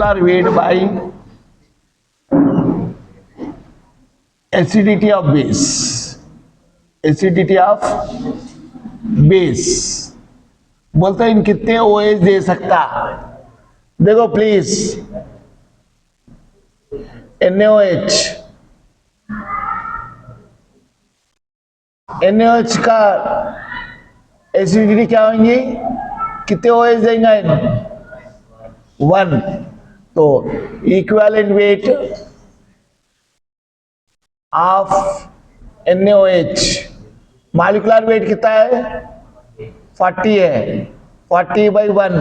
molecular weight by acidity of base, acidity of base। बोलते हैं इन कितने OH दे सकता। देखो प्लीज, NaOH, NaOH का एसिडिटी क्या होंगी, कितने OH देंगे? 1। तो equivalent weight of NaOH, molecular weight कितना है? 40 है। 40/1।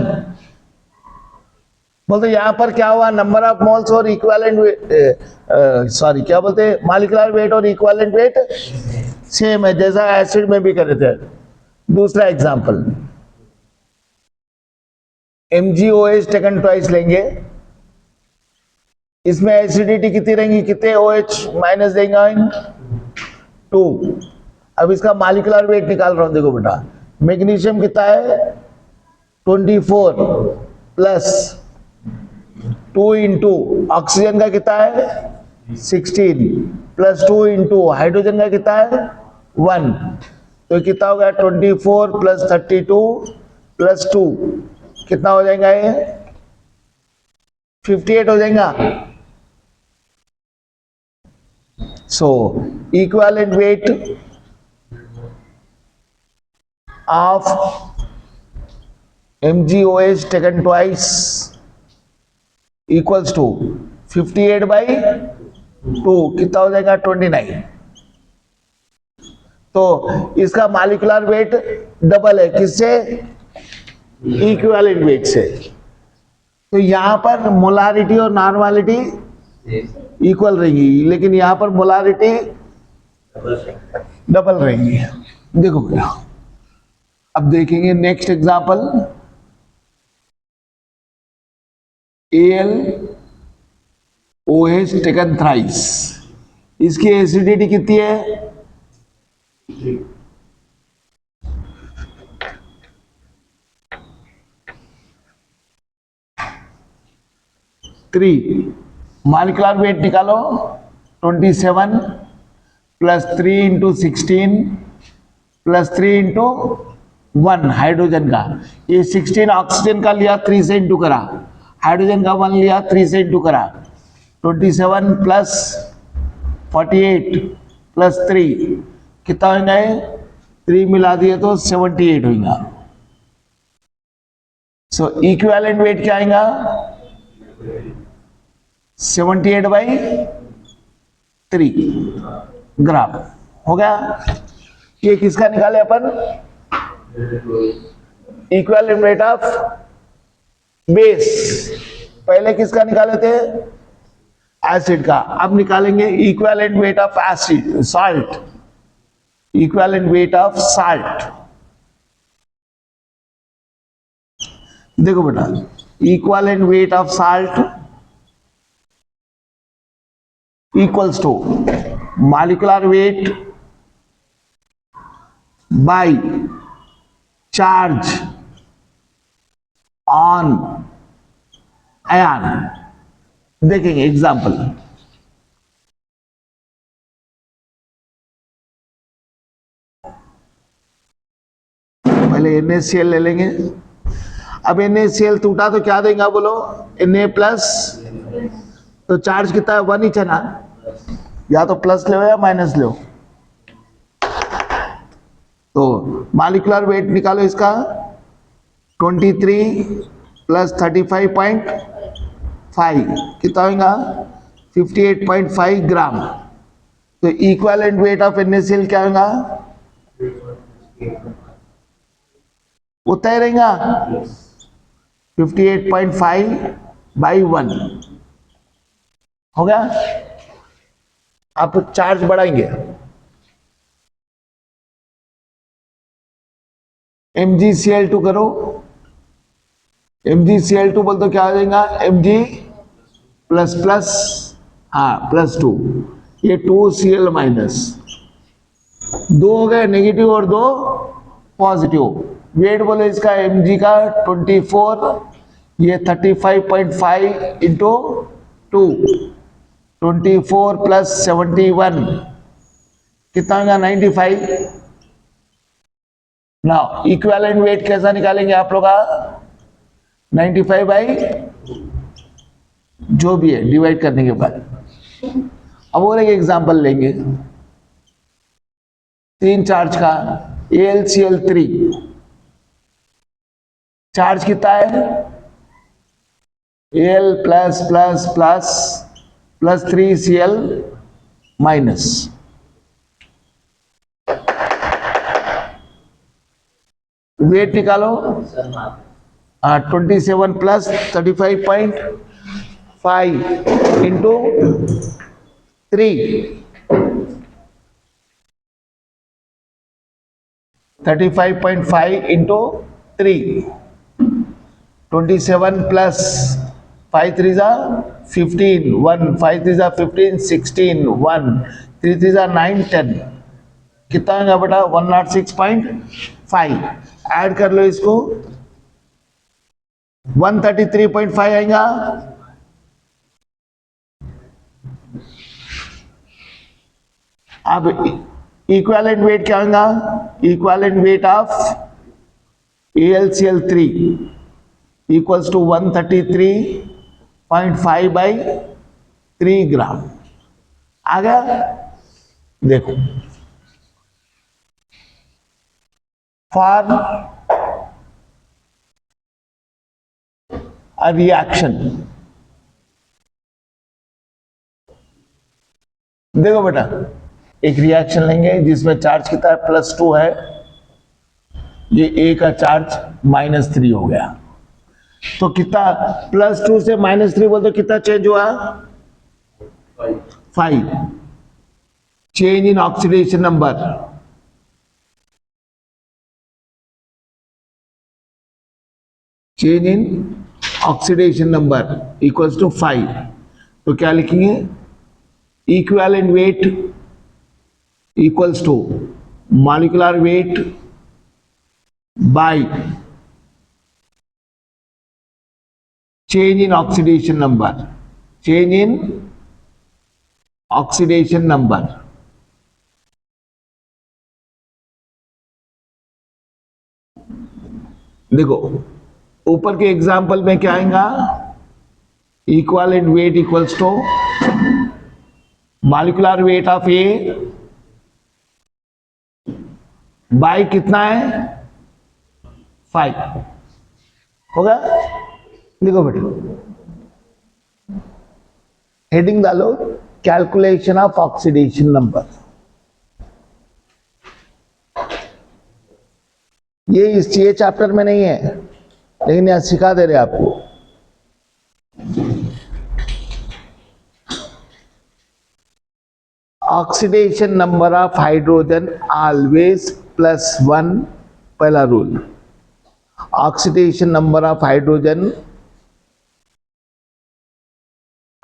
बोलते यहां पर क्या हुआ, नंबर ऑफ मोल्स और इक्विवेलेंट सॉरी क्या बोलते हैं, मॉलिक्यूलर वेट और इक्विवेलेंट वेट सेम है, जैसा एसिड में भी करे थे। दूसरा एग्जांपल, MgOH टेकन ट्वाइस लेंगे, इसमें एसिडिटी कितनी रहेंगी, कितने OH माइनस देंगे? 2। अब इसका मॉलिक्यूलर वेट निकाल रहा हूं, देखो बेटा, मैग्नीशियम कितना है? 24 प्लस 2 इंटू ऑक्सीजन का कितना है? 16 प्लस 2 इंटू हाइड्रोजन का कितना है? 1। तो कितना हो गया? 24 प्लस 32 प्लस 2 कितना हो जाएगा? ये 58 हो जाएगा। So equivalent weight of MgOH taken twice equals to 58/2 कितना हो जाएगा? 29। तो इसका मॉलिक्यूलर वेट डबल है, किससे? इक्विवेलेंट वेट से। तो यहां पर मोलारिटी और नॉर्मालिटी इक्वल रहेंगी, लेकिन यहां पर मोलारिटी डबल रहेंगी। देखो भैया, अब देखेंगे next example, AlOH taken thrice, इसकी एसिडिटी कितनी है? 3। मॉलिक्यूलर वेट निकालो, 27 plus 3 into 16 plus 3 into 1 hydrogen का, ये 16 ऑक्सीजन का लिया, 3 से इंटू करा, हाइड्रोजन का 1 लिया, 3 से इंटू करा। 27 प्लस 48 प्लस 3 कितना होगा? 3 मिला दिए तो 78 होगा। सो इक्विवेलेंट वेट क्या आएगा? 78/3 ग्राम हो गया। ये किसका निकाले अपन? Equivalent weight of base. पहले किसका निकाले थे? एसिड का। अब निकालेंगे equivalent weight of acid, salt, equivalent weight of salt. देखो बेटा, equivalent weight of salt equals to molecular weight by charge on ion. देखेंगे एग्जांपल, पहले NaCl ले लेंगे। अब NaCl टूटा तो क्या देगा बोलो? Na प्लस, तो चार्ज कितना है? 1 ही है ना, या तो प्लस ले या माइनस ले। तो मॉलिक्यूलर वेट निकालो इसका, 23 प्लस 35.5 कितना होगा? 58.5 ग्राम। तो इक्विवेलेंट वेट ऑफ NaCl क्या होगा? उतना ही रहेगा, 58.5/1 हो गया। आप चार्ज बढ़ाएंगे, MgCl2 करो, MgCl2 बोल तो क्या हो जाएगा? Mg प्लस प्लस, हाँ +2, ये 2Cl माइनस, 2 हो गए नेगेटिव और 2 पॉजिटिव। वेट बोले इसका Mg का 24, ये 35.5 इंटू 2, 24 प्लस 71 कितना होगा 95। नाउ इक्विवेलेंट वेट कैसा निकालेंगे आप लोग 95 बाई जो भी है डिवाइड करने के बाद। अब और एक एग्जांपल लेंगे 3 चार्ज का AlCl3 चार्ज कितना है Al plus plus plus plus 3Cl minus. Weight निकालो 27 प्लस 35.5 इंटू 3, 35.5 इंटू 3, 27 प्लस 5 3 15, 1 5 3 15, 16, 1 3 3 9 10 कितना होगा बेटा 106.5। ऐड कर लो इसको 133.5 आएगा। अब इक्विवेलेंट वेट क्या होगा equivalent weight of AlCl3 equals to 133.5 by 3 gram आ गया। देखो फॉर a reaction, देखो बेटा एक रिएक्शन लेंगे जिसमें चार्ज कितना है +2 है, ये A का चार्ज -3 हो गया तो कितना +2 से -3 बोलते कितना चेंज हुआ 5। Change in oxidation number change in oxidation number equals to 5। तो क्या लिखेंगे equivalent weight equals to molecular weight by change in oxidation number. Change in oxidation number देखो ऊपर के एग्जाम्पल में क्या आएगा equivalent weight equals to molecular weight of A by कितना है 5 होगा। देखो बेटा हेडिंग डालो कैलकुलेशन ऑफ ऑक्सीडेशन नंबर। ये चैप्टर में नहीं है लेकिन यहां सिखा दे रहे आपको। Oxidation number of hydrogen always +1 पहला rule. Oxidation number of hydrogen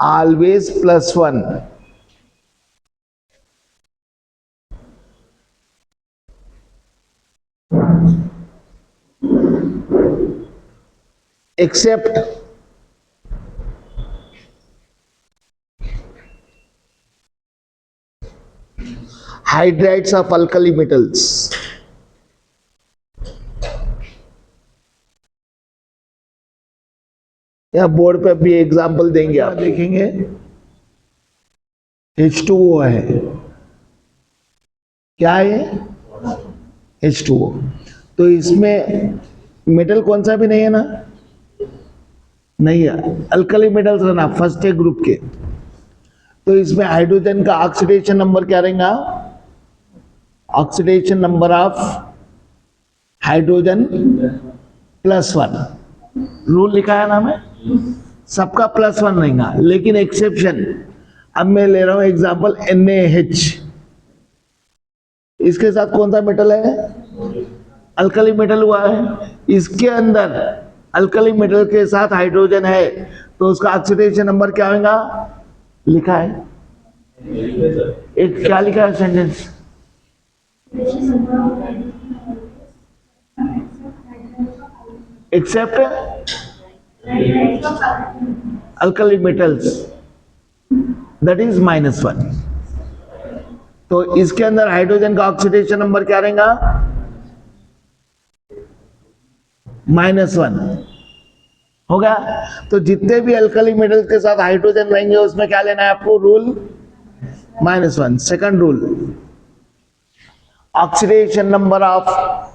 always +1 except hydrides of alkali metals। यह बोर्ड पे भी एग्जाम्पल देंगे आप देखेंगे H2O है क्या है H2O। तो इसमें मेटल कौन सा भी नहीं है ना नहीं है अल्कली मेटल्स है ना फर्स्ट ए ग्रुप के। तो इसमें हाइड्रोजन का ऑक्सीडेशन नंबर क्या रहेगा oxidation number of hydrogen +1 rule लिखा है ना मैं सबका +1 रहेगा लेकिन एक्सेप्शन अब मैं ले रहा हूं एग्जांपल NaH इसके साथ कौन सा मेटल है अल्कली मेटल हुआ है इसके अंदर अल्कली मेटल के साथ हाइड्रोजन है तो उसका ऑक्सीडेशन नंबर क्या होगा लिखा है एक क्या लिखा है sentence except alkali metals, that is -1। तो इसके अंदर हाइड्रोजन का ऑक्सीडेशन नंबर क्या रहेगा? -1 होगा। तो जितने भी अल्कली मेटल्स के साथ हाइड्रोजन रहेंगे उसमें क्या लेना है आपको? Rule -1। Second rule, oxidation number of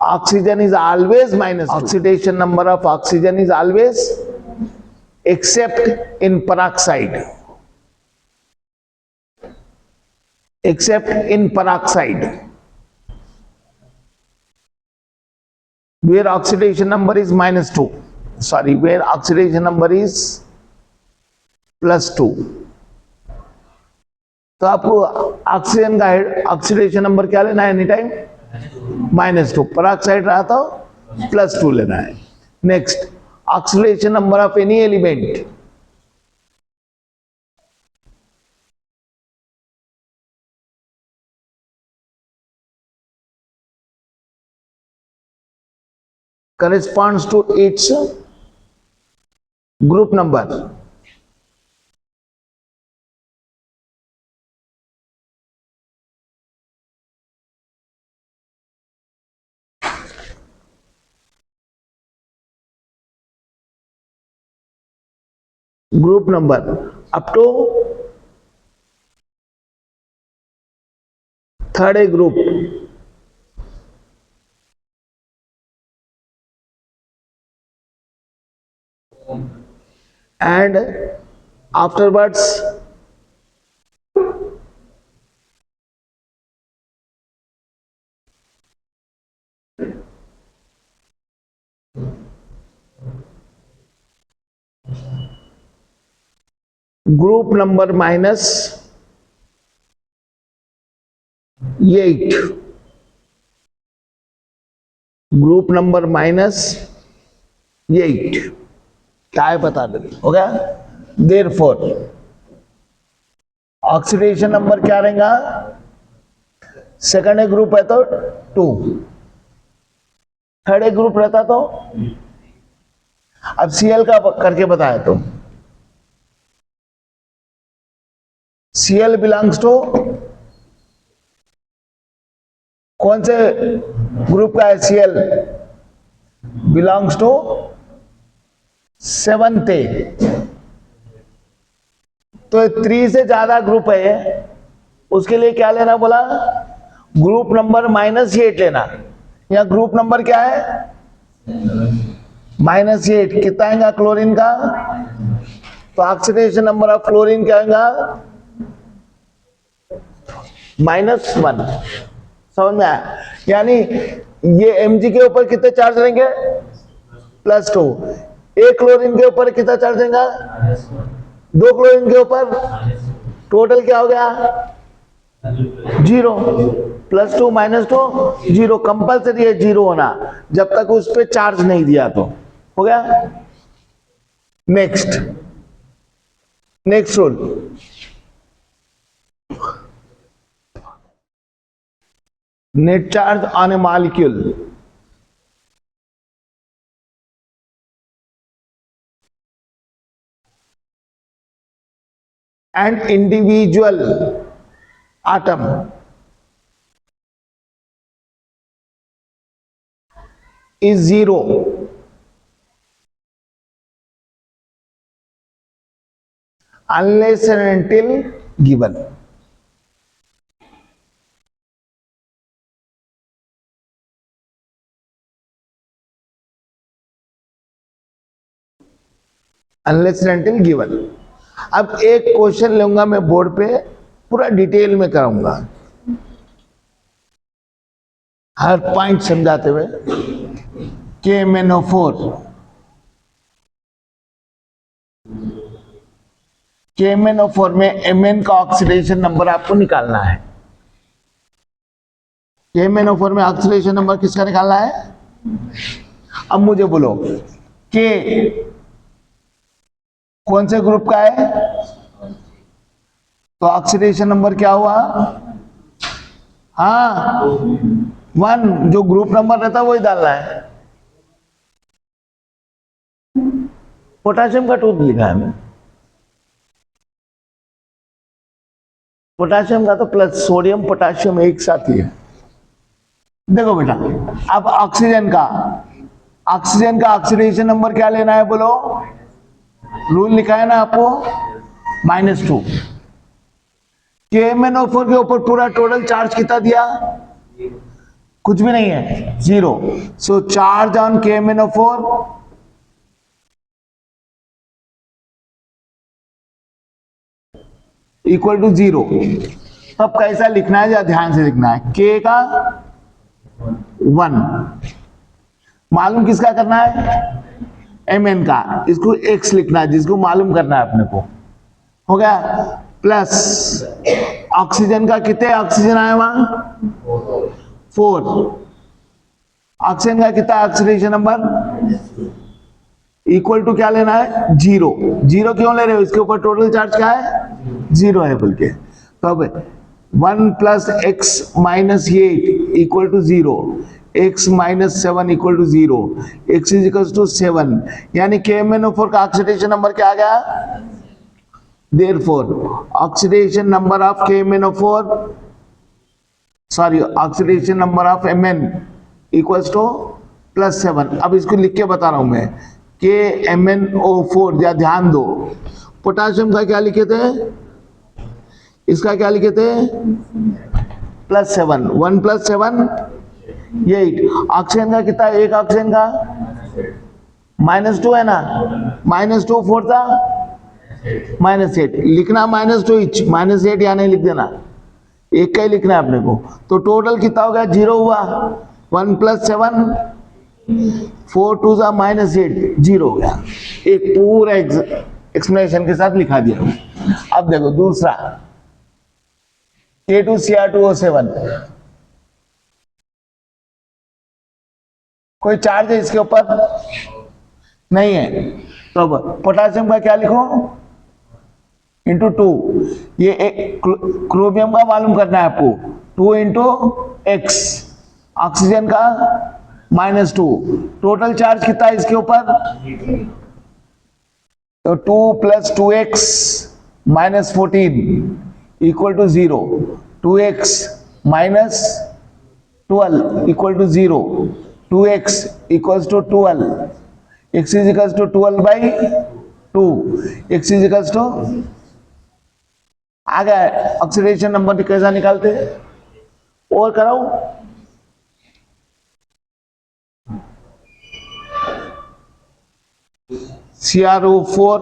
oxygen is always -2. Oxidation number of oxygen is always, except in peroxide. Except in peroxide, where oxidation number is -2. Sorry, where oxidation number is +2. तो आपको oxygen का oxidation number क्या लेना है? Any time -2। Peroxide रहा तो +2 लेना है। Next, oxidation number of any element, corresponds to its group number. Group number up to third A group. And afterwards group number -8, group number -8 क्या है बता दे, हो गया। देयरफॉर ऑक्सीडेशन नंबर क्या रहेगा? सेकंड ए ग्रुप है तो 2, थर्ड ए ग्रुप रहता तो, अब Cl का करके बताया तो Cl बिलोंग्स टू कौन से ग्रुप का है? Cl belongs to 7th A। तो 3 से ज्यादा ग्रुप है, उसके लिए क्या लेना बोला? ग्रुप नंबर -8 लेना। यहाँ ग्रुप नंबर क्या है? -8। कितना आएगा क्लोरीन का? तो ऑक्सीडेशन नंबर ऑफ क्लोरीन क्या आएगा? -1। समझ में आया? यानी ये Mg के ऊपर कितने चार्ज रहेंगे? +2। एक क्लोरीन के ऊपर कितना चार्ज रहेगा? 2 क्लोरीन के ऊपर टोटल क्या हो गया? 0। +2 -2 0। कंपल्सरी है 0 होना जब तक उस पर चार्ज नहीं दिया तो, हो गया। Next rule, net charge on A molecule and individual atom is 0 unless and until given. Unless and until given. अब एक क्वेश्चन लूंगा मैं बोर्ड पे, पूरा डिटेल में कराऊंगा, हर पॉइंट समझाते हुए। KMnO4, KMnO4 में Mn का ऑक्सीडेशन नंबर आपको निकालना है। KMnO4 में ऑक्सीडेशन नंबर किसका निकालना है? अब मुझे बोलो K कौन से ग्रुप का है? तो ऑक्सीडेशन नंबर क्या हुआ? हाँ, 1 जो ग्रुप नंबर रहता है वही डालना है। पोटाशियम का 2 लिखा है हमें, पोटाशियम का तो प्लस, सोडियम पोटाशियम एक साथ ही है। देखो बेटा, अब ऑक्सीजन का ऑक्सीडेशन नंबर क्या लेना है बोलो, रूल लिखा है ना आपको, -2। KMnO4 के ऊपर पूरा टोटल चार्ज कितना दिया, कुछ भी नहीं है, 0। So charge on KMnO4 equal to 0। तब कैसा लिखना है, या ध्यान से लिखना है, K का 1, मालूम किसका करना है, Mn का, इसको x लिखना है जिसको मालूम करना है अपने को, हो गया। प्लस ऑक्सीजन का कितने ऑक्सीजन आया वहां, 4। ऑक्सीजन का कितना ऑक्सीडेशन नंबर, इक्वल टू क्या लेना है, 0। 0 क्यों ले रहे हो, इसके ऊपर टोटल चार्ज क्या है, 0 है बोल के। तो अब 1 plus x minus 8 equal to 0, x minus 7 equal to 0, x is equal to 7, यानी KMnO4 का ऑक्सीडेशन नंबर क्या आ गया, therefore oxidation number of KMnO4, sorry, oxidation number of Mn equals to +7। अब इसको लिख के बता रहा हूं मैं, KMnO4, या ध्यान दो, पोटाशियम का क्या लिखे थे, इसका क्या लिखे थे, +7, 1 + 7 8। ऑक्सीजन का कितना, एक ऑक्सीजन का -2 है ना, -2 4 था -8, लिखना -2 इच, -8 या नहीं लिख देना, एक का ही लिखना है अपने को। तो टोटल कितना हो गया, 0 हुआ, 1 + 7 4 2 -8, 0 हो गया। एक पूरा एक्सप्लेनेशन के साथ लिखा दिया। अब देखो दूसरा, K2Cr2O7, कोई चार्ज है इसके ऊपर, नहीं है, तो अब पोटासियम का क्या लिखो, इंटू 2। ये क्रोमियम का मालूम करना है आपको, 2 × x, ऑक्सीजन का -2, टोटल चार्ज कितना है इसके ऊपर, तो 2 + 2x - 14 equal to 0, 2x - 12 equal to 0, 2x equals to 12, x is equals to 12/2, x is equals to, आ गया। ऑक्सीडेशन नंबर कैसा निकालते हैं, और कराओ, CrO4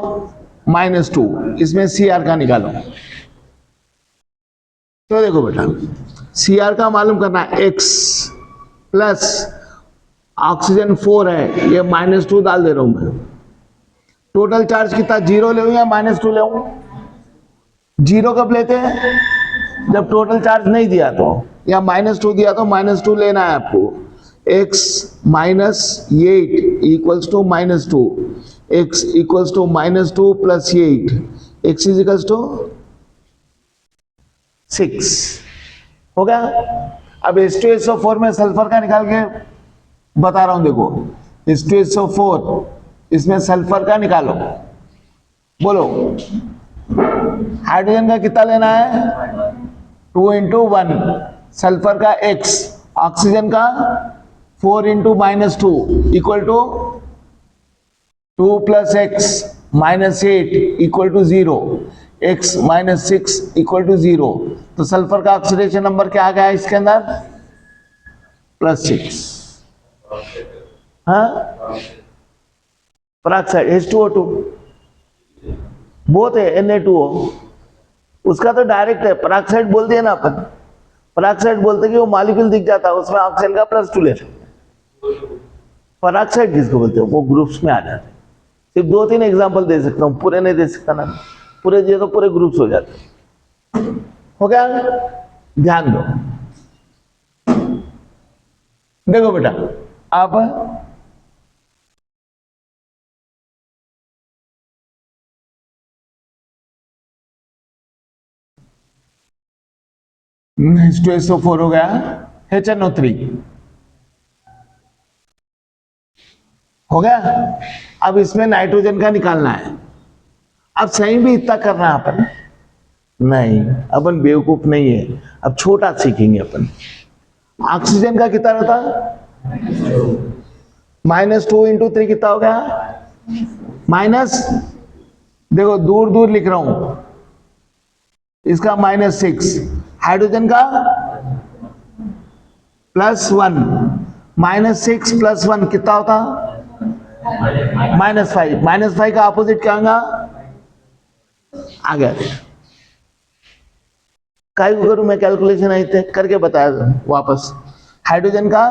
-2, इसमें Cr का निकालो। तो देखो बेटा, Cr का मालूम करना है, x प्लस ऑक्सीजन 4 है, ये -2 डाल दे रहा हूं मैं। टोटल चार्ज कितना, 0 ले या -2 ले, 0 कब लेते हैं, जब टोटल चार्ज नहीं दिया तो, या -2 दिया तो -2 लेना है आपको। x - 8 equals to -2, x equals to -2 + 8, x is equals to 6, हो गया। अब H2SO4 में सल्फर का निकाल के बता रहा हूं, देखो H2SO4, इसमें सल्फर का निकालो, बोलो हाइड्रोजन का कितना लेना है, 2 × 1, सल्फर का x, ऑक्सीजन का 4 × -2 equal to 2 + x - 8 equal to 0, x - 6 equal to 0। तो सल्फर का ऑक्सीडेशन नंबर क्या आ गया इसके अंदर, +6। हाँ, पेरोक्साइड H2O2 बोथ है, Na2O, उसका तो डायरेक्ट है, पेरोक्साइड बोल दिया ना अपन, पेरोक्साइड बोलते कि वो मॉलिक्यूल दिख जाता है, उसमें ऑक्सीजन का +2 लेते। पेरोक्साइड किसको बोलते हैं, वो ग्रुप्स में आ जाते हैं। सिर्फ 2-3 एग्जांपल दे सकता हूँ, पूरे नहीं दे सकता ना, पूरे दिए तो पूरे ग्रुप्स हो जाते हैं। हो गया, ध्यान दो। देखो बेटा, आप H2SO4 हो गया, HNO3 हो गया। अब इसमें नाइट्रोजन का निकालना है। अब सही भी इतना करना है अपन नहीं, अपन बेवकूफ नहीं है, अब छोटा सीखेंगे अपन। ऑक्सीजन का कितना रहता, -2 इंटू 3 कितना हो गया, माइनस, देखो दूर दूर लिख रहा हूं, इसका -6। हाइड्रोजन का +1, -6 + 1 कितना होता, -5। -5 का अपोजिट क्या होगा, आ गया। काय को करूं मैं, कैलकुलेशन आई थे करके बताया वापस। हाइड्रोजन का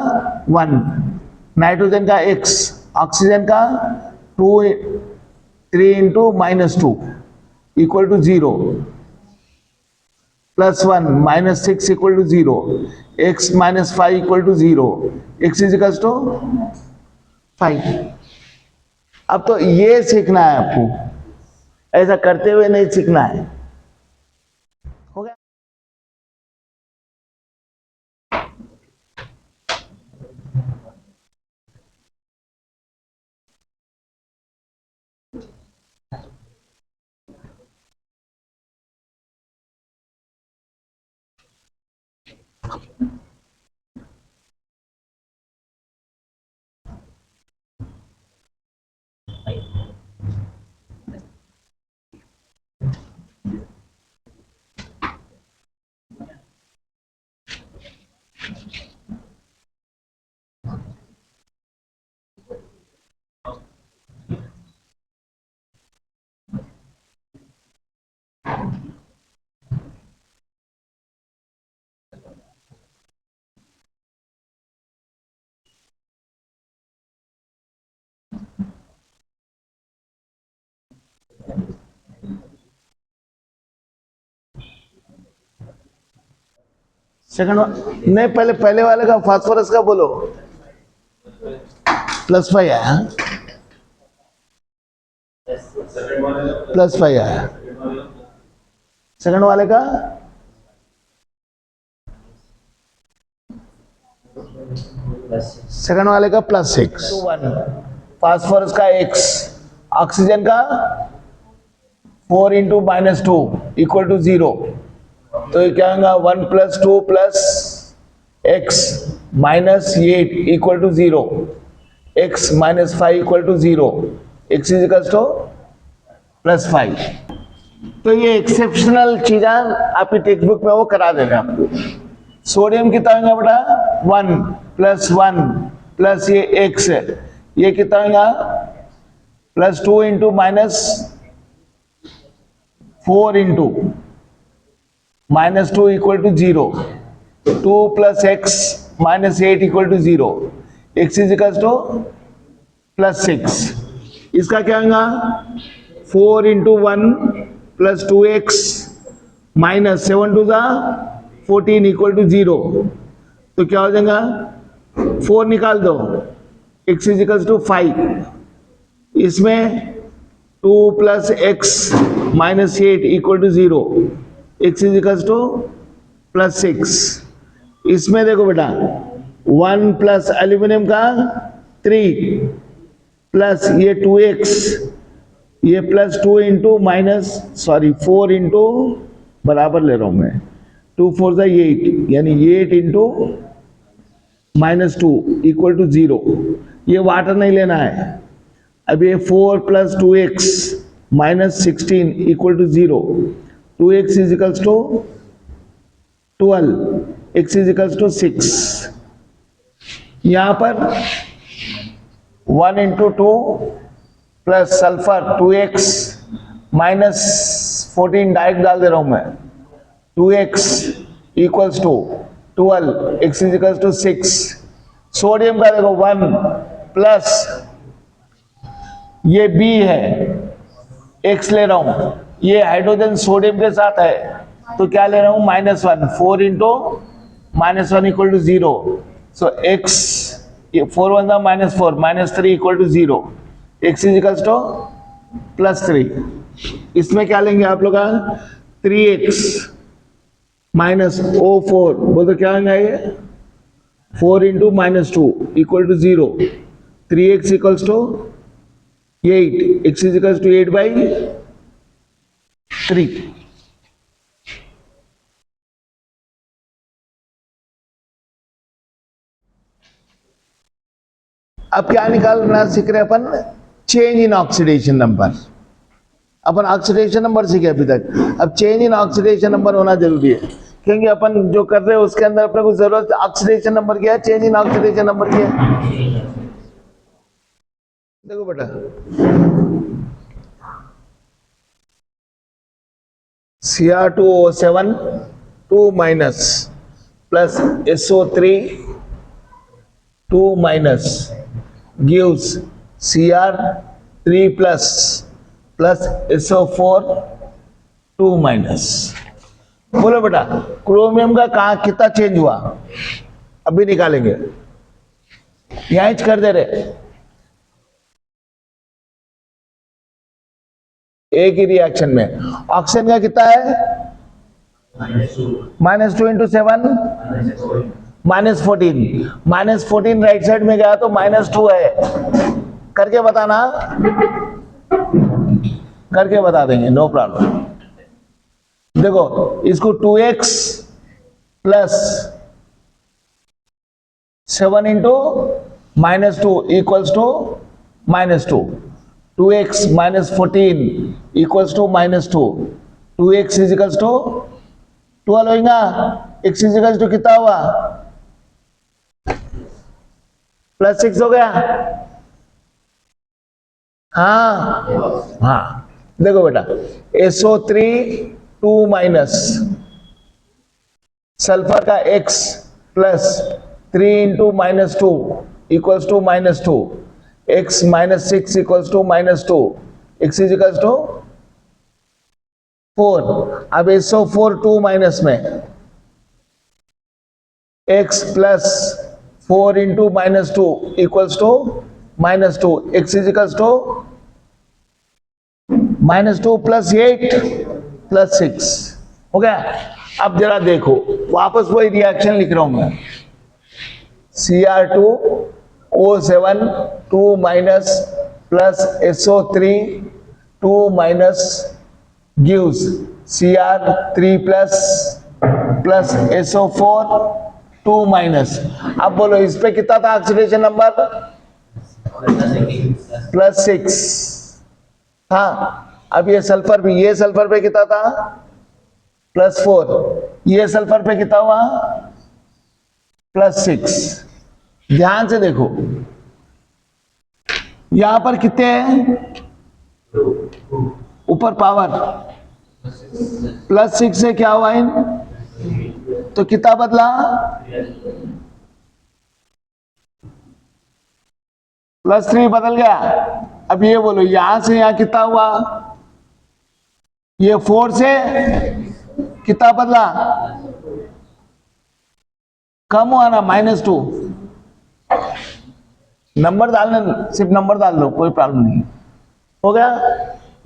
1, नाइट्रोजन का x, ऑक्सीजन का 3 into -2 equal to 0, +1 -6 equal to 0, x -5 equal to 0, x is equal to 5। अब तो ये सीखना है आपको, ऐसा करते हुए नहीं सीखना है। हो गया। सेकंड नहीं, पहले वाले का फास्फोरस का बोलो, +5 आया, +5 आया। सेकंड वाले का +6, फास्फोरस का x, ऑक्सीजन का 4 इंटू -2 इक्वल टू 0। तो ये क्या होगा, 1 + 2 + x -8 equal to 0, x -5 equal to 0, x is equal to +5। तो ये एक्सेप्शनल चीजें आपकी टेक्स्ट बुक में वो करा देंगे आपको। सोडियम कितना होगा बेटा, 1 + 1 प्लस ये x, ये कितना होगा, +2 into -4 into -2 equal to 0, 2 + x -8 equal to 0, x is equal to +6। इसका क्या होगा, 4 into 1 + 2x -7 to 14 equal to 0। तो क्या हो जाएगा, 4 निकाल दो, x इज इक्वल टू 5। इसमें 2 + x -8 equal to 0, x is equal to +6। इसमें देखो बेटा, 1 प्लस एल्यूमिनियम का 3 प्लस ये 2x, ये +2 इंटू -4 इंटू, बराबर ले रहा हूं मैं, 2 4 8, यानी 8 इंटू -2 इक्वल टू 0। ये वाटर नहीं लेना है। अब ये 4 + 2x -16 equal to 0, 2x is equal to 12, x is equal to 6। यहां पर 1 into 2 plus sulphur 2x -14 direct डाल दे रहा हूं मैं, 2x equals to 12, x is equal to 6। Sodium का देखो 1 प्लस ये B है, x ले रहा हूं, ये हाइड्रोजन सोडियम के साथ है, तो क्या ले रहा हूं, -1, 4 into -1 equal to 0। So x, 4 1 -4, -3 equal to 0, x is equal to +3। इसमें क्या लेंगे आप लोग, 3x -O4, बोल तो क्या होगा ये, 4 into minus 2 equal to 0. 3x equals to 8. X is equals to 8 by 3. अब क्या निकालना सीख रहे अपन? Change in oxidation number. अपन ऑक्सीडेशन नंबर सीखे अभी तक, अब चेंज इन ऑक्सीडेशन नंबर होना जरूरी है, क्योंकि अपन जो कर रहे हैं उसके अंदर अपने को जरूरत ऑक्सीडेशन नंबर क्या है, चेंज इन ऑक्सीडेशन नंबर क्या है. देखो बेटा, Cr2O7 2 minus plus SO3 2 minus gives Cr3 plus SO4 2 minus. बोलो बेटा, क्रोमियम का कहा कितना चेंज हुआ अभी निकालेंगे, यहां कर दे रहे. एक ही रिएक्शन में ऑक्सीजन का कितना है? -2 इंटू 7 -14. -14 राइट साइड में गया तो -2 है. करके बताना, करके बता देंगे, नो प्रॉब्लम. देखो इसको 2x plus 7 into -2 equals to -2. 2x minus 14 equals to -2. 2x is equals to 12 होगा. x is equals to कितना हुआ? +6 हो गया. हाँ हाँ, देखो बेटा, SO3 2 माइनस सल्फर का x plus 3 into -2 equals to -2. x minus 6 equals to -2. x is equals to 4. अब SO4 2 माइनस में x plus 4 into -2 equals to -2. x is equals to -2 plus 8 plus 6 हो गया. अब जरा देखो, वापस वही रिएक्शन लिख रहा हूं मैं. Cr2O7 2 minus plus SO3 2 minus gives Cr3 plus SO4 2 minus. अब बोलो इस पे कितना था ऑक्सीडेशन नंबर? +6. हाँ, अब ये सल्फर भी, ये सल्फर पे कितना था? +4. ये सल्फर पे कितना हुआ? +6. ध्यान से देखो, यहां पर कितने हैं? ऊपर पावर +6 से क्या हुआ इन, तो कितना बदला? +3 बदल गया. अब ये बोलो, यहां से यहां कितना हुआ? ये 4 से कितना बदला? कम हुआ ना, -2. नंबर डालने, सिर्फ नंबर डाल दो, कोई प्रॉब्लम नहीं. हो गया.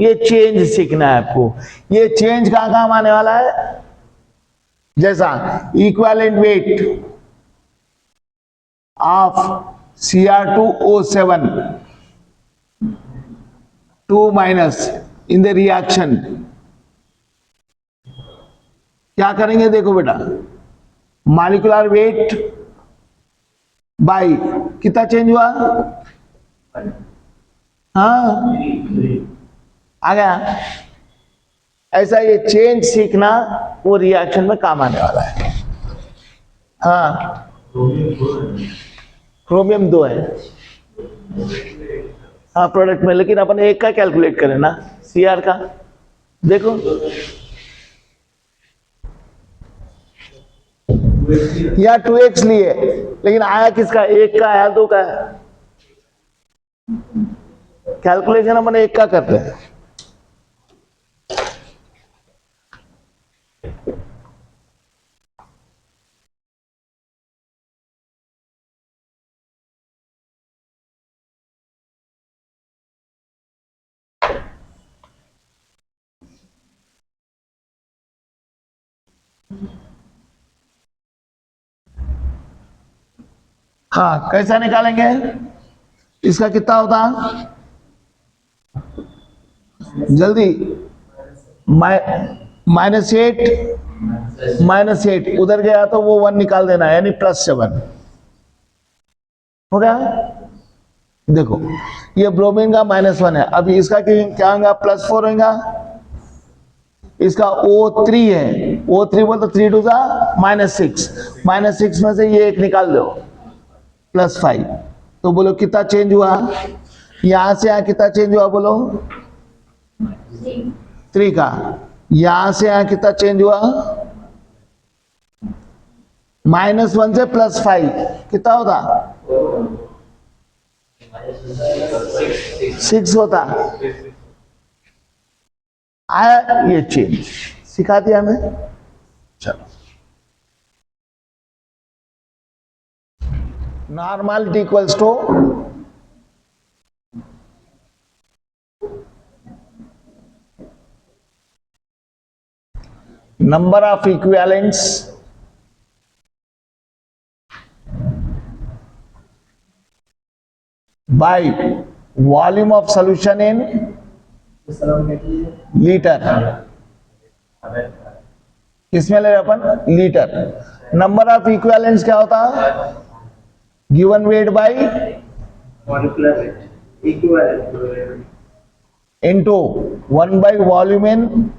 ये चेंज सीखना है आपको. ये चेंज कहां काम आने वाला है? जैसा equivalent weight of Cr2O7 2 minus in the reaction. क्या करेंगे देखो बेटा, मॉलिक्यूलर वेट बाई कितना चेंज हुआ? हाँ आ गया. ऐसा ये चेंज सीखना वो रिएक्शन में काम आने वाला है. हाँ, क्रोमियम 2 है. हाँ प्रोडक्ट में, लेकिन अपन एक का कैलकुलेट करें ना, Cr का. देखो या 2x लिए, लेकिन आया किसका? 1 का आया, 2 का है. कैलकुलेशन अपन 1 का करते हैं. हाँ, कैसा निकालेंगे? इसका कितना होता? जल्दी, -8 उधर गया तो वो 1 निकाल देना, यानी +7 हो गया। देखो ये ब्रोमीन का -1 है, अब इसका क्या होगा? +4 होगा। इसका O3 है, O3 बोल तो 3 2 जा -6, -6 में से ये 1 निकाल दो, +5। तो बोलो कितना चेंज हुआ? यहां से यहां कितना चेंज हुआ बोलो? 3 का। यहां से यहां कितना चेंज हुआ? -1 से +5 कितना होता? 6 होता। आया ये चेंज, सिखा दिया हमें। चलो, normality equals to number of equivalents by volume of solution in litre. किसमें ले रहे अपन? लीटर। नंबर ऑफ इक्विवेलेंट्स क्या होता? Given weight by into 1 by volume in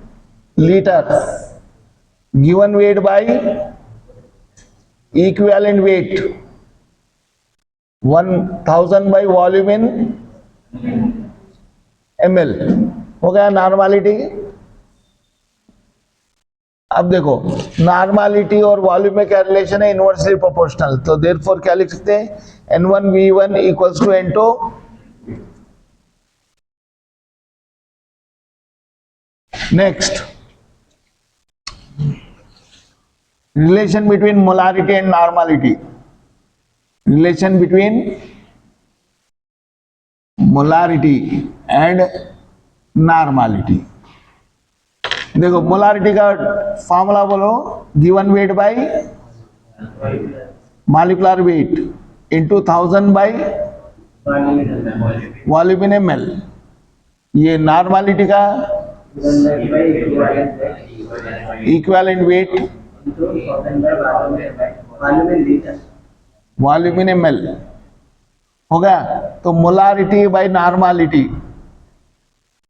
litre, given weight by equivalent weight 1000 by volume in ml। हो गया normality. अब देखो नॉर्मलिटी और वॉल्यूम में क्या रिलेशन है? Inversely proportional. तो देयरफॉर क्या लिख सकते हैं? N1V1 equals to N2 next, relation between molarity and normality. Relation between molarity and normality. देखो मोलारिटी का फॉर्मूला बोलो, given weight by molecular weight into 1000 by volume in ml। ये नॉर्मलिटी का equivalent weight volume in ml हो गया। तो molarity by normality,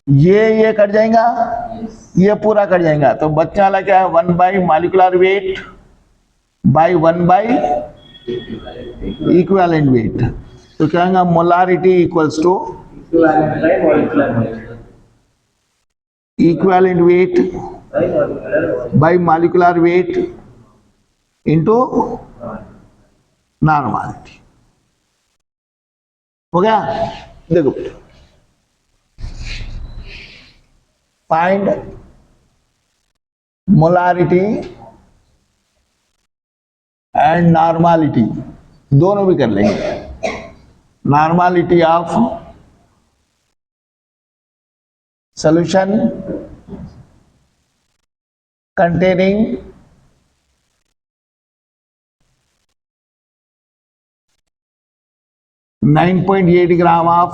ये cut जाएगा, ये पूरा कट जाएगा। तो बच्चा वाला क्या है? 1 by molecular weight by 1 by equivalent weight. तो क्या होगा? Molarity equals to equivalent weight by molecular weight into normality. हो गया। देखो फाइंड मोलारिटी एंड नॉर्मलिटी, दोनों भी कर लेंगे। Normality of solution containing .8 gram of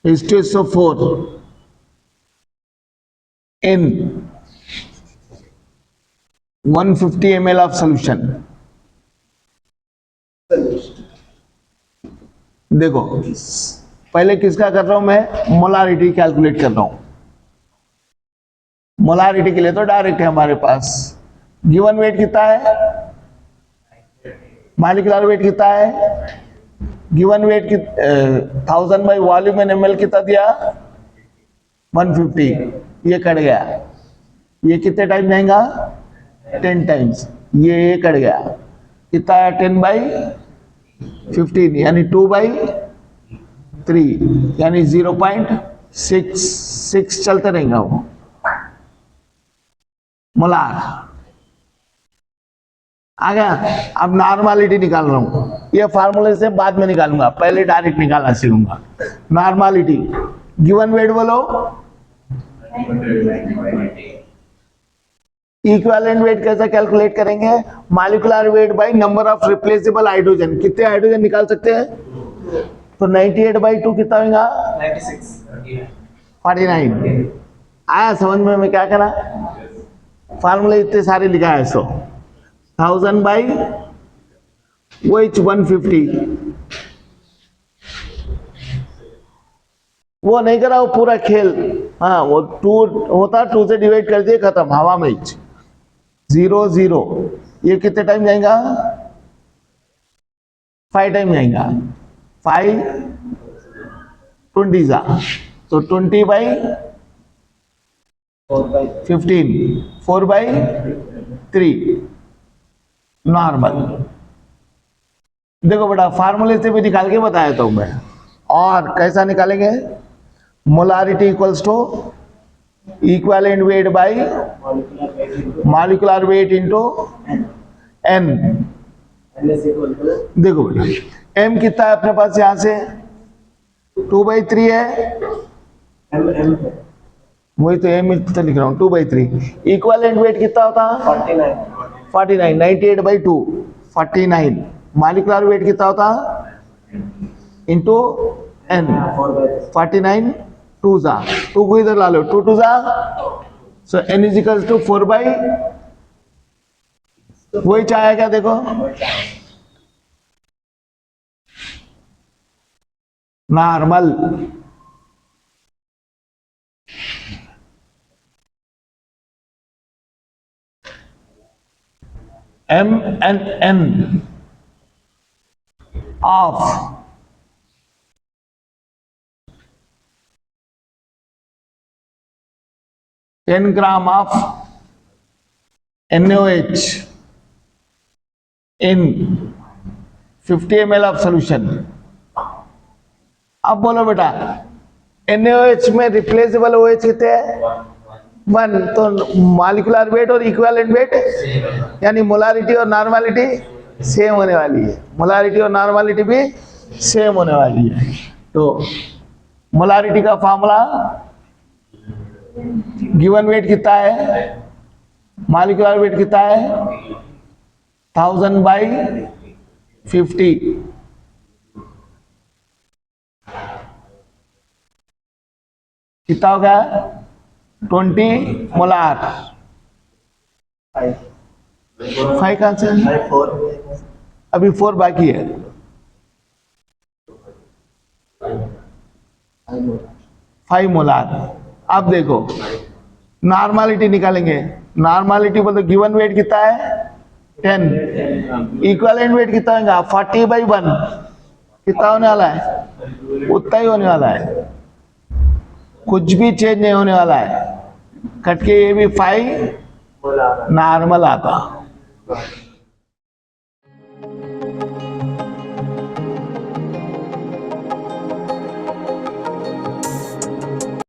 H2SO4 in 150 ml of solution। देखो पहले किसका कर रहा हूं मैं? मोलारिटी कैलकुलेट कर रहा हूं। मोलारिटी के लिए तो डायरेक्ट है हमारे पास। गिवन वेट कितना है? मॉलिक्यूलर वेट कितना है? Given weight 1000 by volume in ml कितना दिया? 150। ये कट गया, ये कितने टाइम जाएगा? 10 टाइम्स। ये कट गया, कितना है? 10 बाई 15 यानी 2 बाई 3 यानी 0.66 चलते रहेगा वो मोलार। आ गया। अब नॉर्मलिटी निकाल रहा हूं, ये फार्मूले से बाद में निकालूंगा, पहले डायरेक्ट निकालना सीखूंगा। नॉर्मलिटी गिवन वेट बोलो इक्विवेलेंट वेट कैसे कैलकुलेट करेंगे? Molecular weight by number of replaceable hydrogen. कितने हाइड्रोजन निकाल सकते हैं? तो 98/2 कितना होगा? 49। आया समझ में? मैं क्या करा, फार्मूले इतने सारे लिखा है। 1000 बाई OH 150, वो नहीं करा, वो पूरा खेल। हाँ, वो 2 होता, 2 से डिवाइड कर दिए, खत्म, हवा में 0 0। ये कितने टाइम जाएगा? 5 टाइम जाएगा। 5 20 तो 20/15, 4/3 नॉर्मल। देखो बेटा, फार्मूले से भी निकाल के बताया तो मैं। और कैसा निकालेंगे? Molarity equals to equivalent weight by molecular weight into n। देखो बेटा, m कितना है अपने पास? यहां से 2/3 है, वही तो m तो लिख रहा हूं, 2/3। इक्विवेलेंट वेट कितना होता? 49। 98/2 49। मॉलिक्यूलर वेट कितना होता? Into n। 49 2 को इधर ला लो, 2 2 so n is equal to 4 by, वही चाहे क्या? देखो normal. m and n of (10 gram of NaOH in 50 ml of solution। अब बोलो बेटा, NaOH में रिप्लेसेबल OH कितने हैं? 1। तो मॉलिक्यूलर वेट और इक्विवेलेंट वेट यानी मोलारिटी और नॉर्मलिटी सेम होने वाली है। मोलारिटी और नॉर्मलिटी भी सेम होने वाली है। तो मोलारिटी का फॉर्मूला, गिवन वेट कितना है, मॉलिक्यूलर वेट कितना है? 1000/50। कितना हो गया? 20 मोलार। 5 कहां से? अभी 4 बाकी है। 5 मोलार। अब देखो, नॉर्मलिटी निकालेंगे। नॉर्मलिटी बोलते गिवन वेट कितना है? 10। इक्विवेलेंट वेट कितना होगा? 40/1। कितना होने वाला है? उतना ही होने वाला है, कुछ भी चेंज नहीं होने वाला है। कट के ये भी 5 नॉर्मल आता।